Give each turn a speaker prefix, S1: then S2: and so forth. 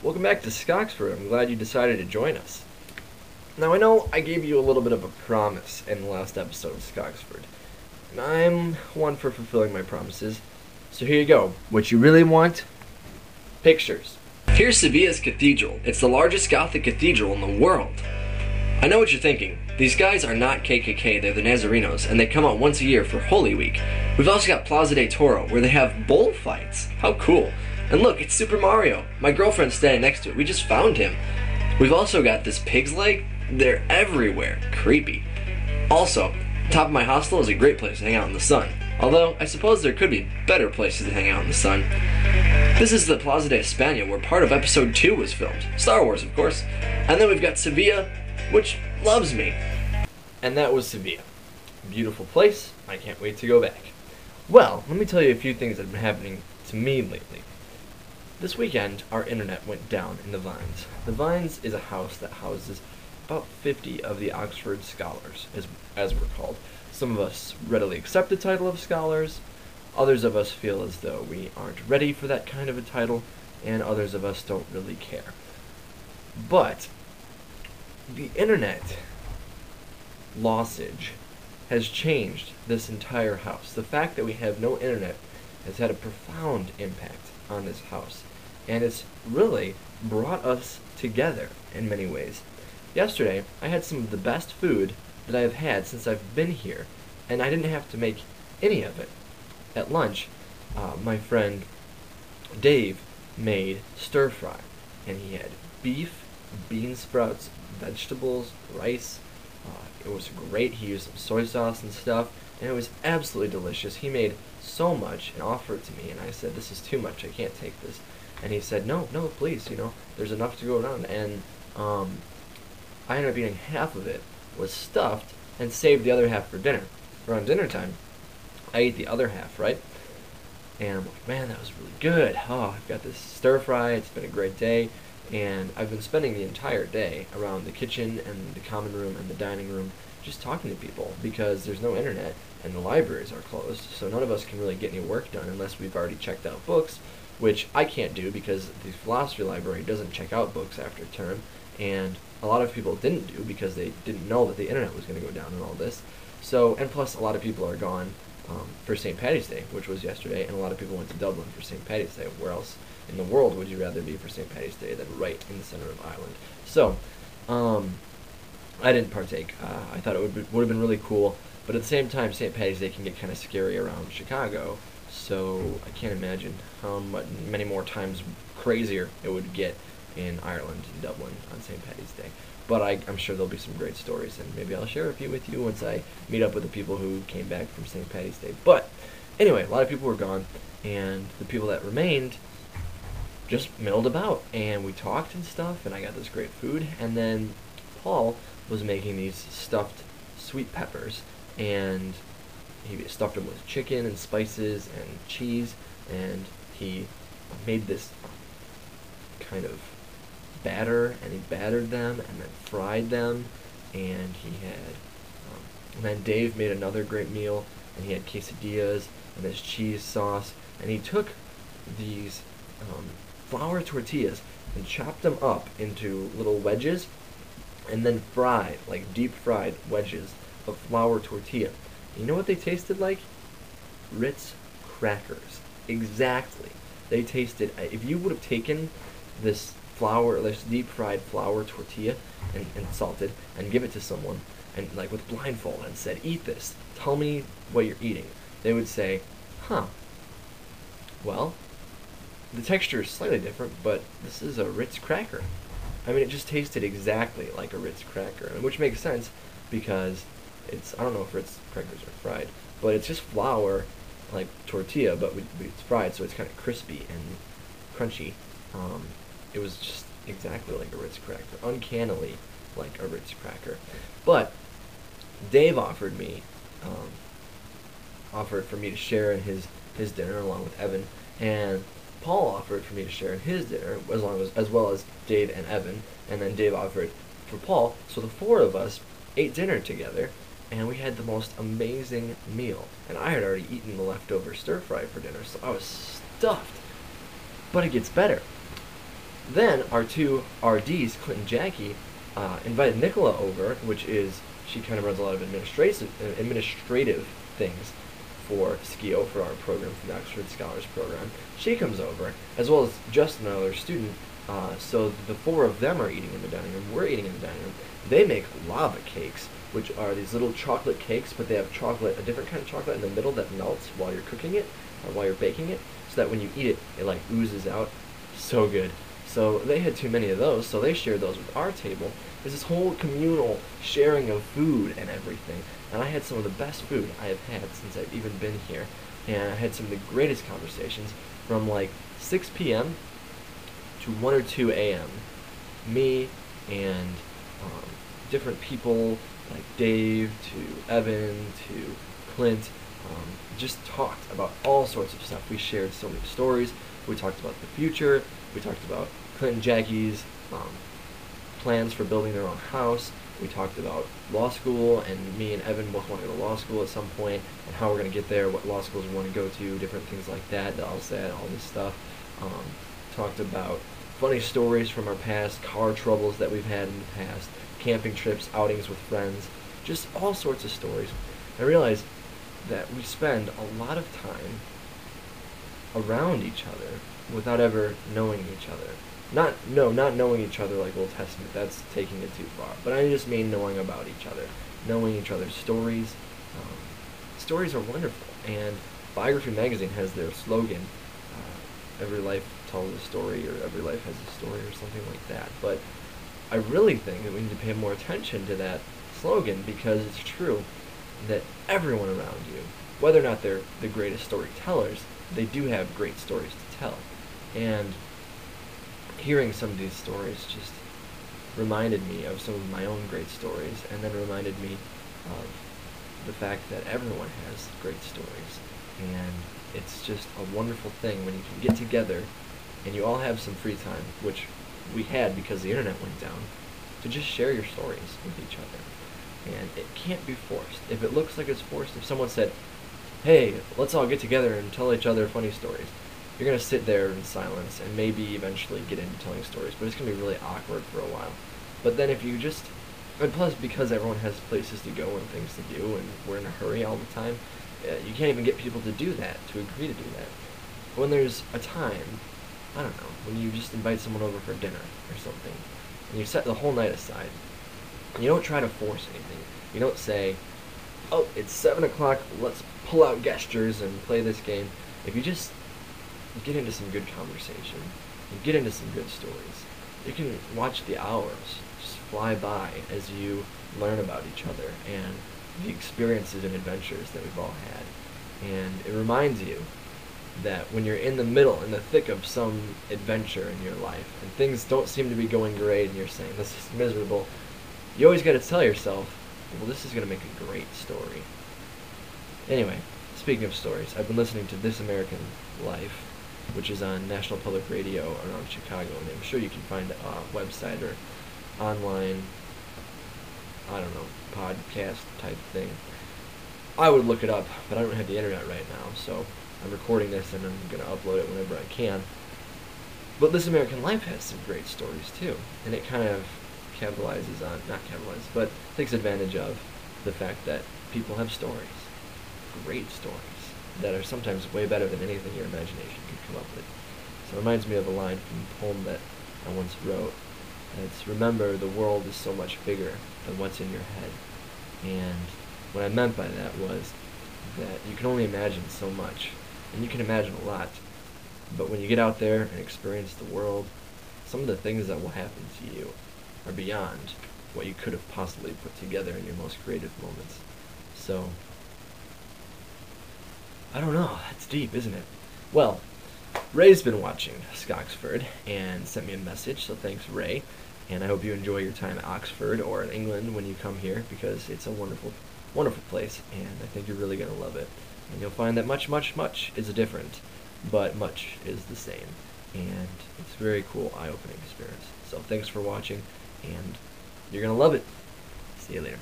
S1: Welcome back to Scoxford. I'm glad you decided to join us. Now, I know I gave you a little bit of a promise in the last episode of Scoxford, and I'm one for fulfilling my promises. So here you go. What you really want? Pictures. Here's Sevilla's cathedral. It's the largest Gothic cathedral in the world. I know what you're thinking. These guys are not KKK, they're the Nazarenos, and they come out once a year for Holy Week. We've also got Plaza de Toro, where they have bullfights. How cool. And look, it's Super Mario. My girlfriend's standing next to it. We just found him. We've also got this pig's leg. They're everywhere. Creepy. Also, top of my hostel is a great place to hang out in the sun. Although, I suppose there could be better places to hang out in the sun. This is the Plaza de España, where part of episode 2 was filmed. Star Wars, of course. And then we've got Sevilla, which loves me. And that was Sevilla. Beautiful place. I can't wait to go back. Well, let me tell you a few things that have been happening to me lately. This weekend, our internet went down in the Vines. The Vines is a house that houses about 50 of the Oxford Scholars, as we're called. Some of us readily accept the title of scholars, others of us feel as though we aren't ready for that kind of a title, and others of us don't really care. But the internet lossage has changed this entire house. The fact that we have no internet has had a profound impact on this house, and it's really brought us together in many ways. Yesterday, I had some of the best food that I have had since I've been here, and I didn't have to make any of it. At lunch, my friend Dave made stir fry, and he had beef, bean sprouts, vegetables, rice. It was great. He used some soy sauce and stuff, and it was absolutely delicious. He made so much and offered it to me, and I said, "This is too much. I can't take this." And he said, no, please, there's enough to go around. And I ended up eating half of it, was stuffed, and saved the other half for dinner. Around dinner time, I ate the other half, right? And I'm like, man, that was really good. Oh, I've got this stir fry. It's been a great day. And I've been spending the entire day around the kitchen and the common room and the dining room just talking to people because there's no internet and the libraries are closed, so none of us can really get any work done unless we've already checked out books, which I can't do because the philosophy library doesn't check out books after term, and a lot of people didn't do because they didn't know that the internet was going to go down and all this. So, and plus a lot of people are gone for St. Patty's Day, which was yesterday, and a lot of people went to Dublin for St. Patty's Day. Where else in the world would you rather be for St. Patty's Day than right in the center of Ireland? So, I didn't partake. I thought it would have been really cool, but at the same time, St. Patty's Day can get kind of scary around Chicago, so I can't imagine how many more times crazier it would get in Ireland and Dublin on St. Patty's Day. But I'm sure there'll be some great stories, and maybe I'll share a few with you once I meet up with the people who came back from St. Patty's Day. But anyway, a lot of people were gone, and the people that remained just milled about, and we talked and stuff, and I got this great food, and then Paul was making these stuffed sweet peppers, and he stuffed them with chicken and spices and cheese, and he made this kind of batter, and he battered them and then fried them, and he had and then Dave made another great meal, and he had quesadillas and this cheese sauce, and he took these flour tortillas and chopped them up into little wedges and then fried, like deep fried wedges of flour tortilla. You know what they tasted like? Ritz crackers. Exactly. They tasted, if you would have taken this deep fried flour tortilla and salted and give it to someone and like with blindfold and said, "Eat this, tell me what you're eating," they would say, "Huh, well, the texture is slightly different, but this is a Ritz cracker." I mean, it just tasted exactly like a Ritz cracker, which makes sense because I don't know if Ritz crackers are fried, but it's just flour, like tortilla, but it's fried, so it's kind of crispy and crunchy. It was just exactly like a Ritz cracker, uncannily like a Ritz cracker. But Dave offered for me to share in his dinner along with Evan, and Paul offered for me to share in his dinner as well as Dave and Evan, and then Dave offered for Paul. So the four of us ate dinner together, and we had the most amazing meal. And I had already eaten the leftover stir fry for dinner, so I was stuffed. But it gets better. Then our two RDs, Clint and Jackie, invited Nicola over, which is, she kind of runs a lot of administrative things for SKIO, for our program, for the Oxford Scholars Program. She comes over, as well as Justin, another student, so the four of them are eating in the dining room. We're eating in the dining room. They make lava cakes, which are these little chocolate cakes, but they have chocolate, a different kind of chocolate in the middle that melts while you're cooking it, or while you're baking it, so that when you eat it, it like oozes out. So good. So they had too many of those, so they shared those with our table. There's this whole communal sharing of food and everything. And I had some of the best food I have had since I've even been here. And I had some of the greatest conversations from like 6 p.m. to 1 or 2 a.m. Me and different people like Dave to Evan to Clint just talked about all sorts of stuff. We shared so many stories. We talked about the future. We talked about Clint and Jackie's plans for building their own house. We talked about law school, and me and Evan both want to go to law school at some point, and how we're going to get there, what law schools we want to go to, different things like that, the LSAT, all this stuff. Talked about funny stories from our past, car troubles that we've had in the past, camping trips, outings with friends, just all sorts of stories. I realized that we spend a lot of time around each other without ever knowing each other. Not knowing each other like Old Testament, that's taking it too far. But I just mean knowing about each other, knowing each other's stories. Stories are wonderful, and Biography Magazine has their slogan, every life tells a story, or every life has a story, or something like that. But I really think that we need to pay more attention to that slogan, because it's true that everyone around you, whether or not they're the greatest storytellers, they do have great stories to tell. And hearing some of these stories just reminded me of some of my own great stories, and then reminded me of the fact that everyone has great stories. And it's just a wonderful thing when you can get together and you all have some free time, which we had because the internet went down, to just share your stories with each other. And it can't be forced. If it looks like it's forced, if someone said, hey, let's all get together and tell each other funny stories, you're going to sit there in silence and maybe eventually get into telling stories, but it's going to be really awkward for a while. But then if you just, and plus because everyone has places to go and things to do, and we're in a hurry all the time, you can't even get people to do that, to agree to do that. When there's a time, I don't know, when you just invite someone over for dinner or something, and you set the whole night aside, and you don't try to force anything. You don't say, oh, it's 7 o'clock, let's pull out gestures and play this game. If you just get into some good conversation, and get into some good stories, you can watch the hours just fly by as you learn about each other and the experiences and adventures that we've all had. And it reminds you that when you're in the middle, in the thick of some adventure in your life, and things don't seem to be going great, and you're saying, this is miserable, you always got to tell yourself, well, this is going to make a great story. Anyway, speaking of stories, I've been listening to This American Life, which is on National Public Radio around Chicago, and I'm sure you can find a website or online, I don't know, podcast type thing. I would look it up, but I don't have the internet right now, so I'm recording this and I'm going to upload it whenever I can. But This American Life has some great stories too, and it kind of capitalizes on, not capitalizes, but takes advantage of the fact that people have stories, great stories, that are sometimes way better than anything your imagination could come up with. So it reminds me of a line from a poem that I once wrote. It's, remember, the world is so much bigger than what's in your head. And what I meant by that was that you can only imagine so much, and you can imagine a lot, but when you get out there and experience the world, some of the things that will happen to you are beyond what you could have possibly put together in your most creative moments. So, I don't know, that's deep, isn't it? Well, Ray's been watching Scoxford and sent me a message, so thanks, Ray. And I hope you enjoy your time at Oxford or in England when you come here, because it's a wonderful, wonderful place, and I think you're really going to love it. And you'll find that much, much, much is different, but much is the same. And it's a very cool, eye-opening experience. So thanks for watching, and you're going to love it. See you later.